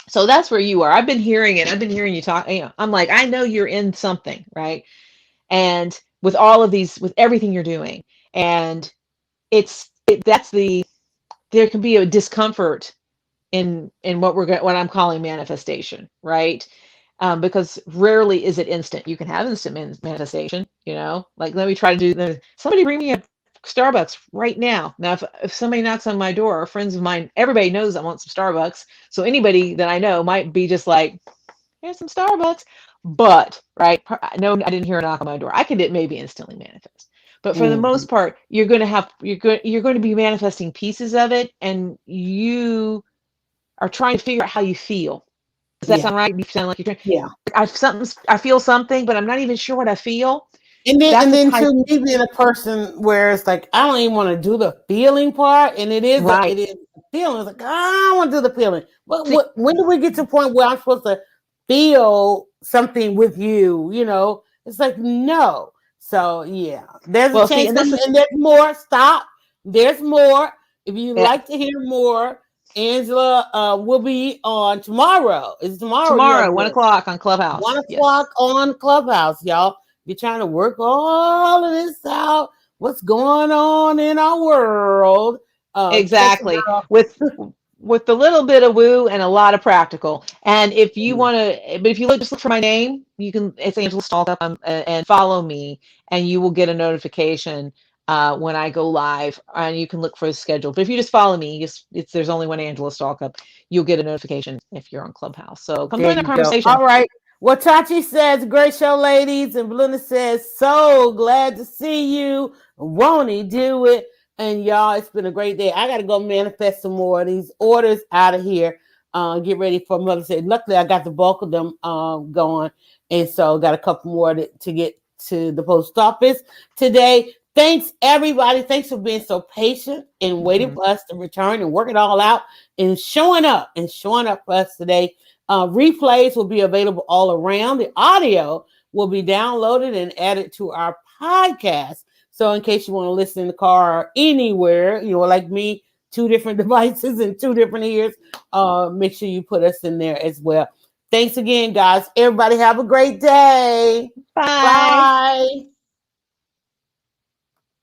So that's where you are. I've been hearing it. I've been hearing you talk. I'm like, I know you're in something, right? And with all of these, with everything you're doing, and that's there can be a discomfort in what I'm calling manifestation, right? because rarely is it instant. You can have instant manifestation, like let me try to somebody bring me a Starbucks right now. Now, if somebody knocks on my door, or friends of mine, everybody knows I want some Starbucks. So anybody that I know might be just like, here's some Starbucks. But, right, no, I didn't hear a knock on my door. I could maybe instantly manifest. But for the most part, you're going to be manifesting pieces of it, and you are trying to figure out how you feel. Does that sound right? You sound like you're trying. Yeah. I feel something, but I'm not even sure what I feel. And then to me being a person where it's like I don't even want to do the feeling part, and it is right. it is a feeling. It's like I don't want to do the feeling. But when do we get to a point where I'm supposed to feel something with you? It's like no. So yeah, there's a change, and there's more. Stop. There's more. If you'd like to hear more, Angela will be on tomorrow. It's tomorrow. Tomorrow, 1 o'clock on Clubhouse. 1 o'clock on Clubhouse, y'all. You're trying to work all of this out. What's going on in our world? Exactly. With a little bit of woo and a lot of practical. And if you want to, but if you just look for my name, it's Angela Stalkup, and follow me, and you will get a notification when I go live, and you can look for the schedule. But if you just follow me, there's only one Angela Stalkup, you'll get a notification if you're on Clubhouse. So come join the conversation. All right. Well, Tachi says, great show, ladies. And Belinda says, so glad to see you. Won't he do it? And y'all, it's been a great day. I got to go manifest some more of these orders out of here. Get ready for Mother's Day. Luckily, I got the bulk of them going. And so got a couple more to get to the post office today. Thanks, everybody. Thanks for being so patient and waiting for us to return and work it all out and showing up for us today. Replays will be available all around. The audio will be downloaded and added to our podcast. So in case you want to listen in the car or anywhere, like me, 2 different devices and 2 different ears, make sure you put us in there as well. Thanks again, guys. Everybody have a great day. Bye. Bye.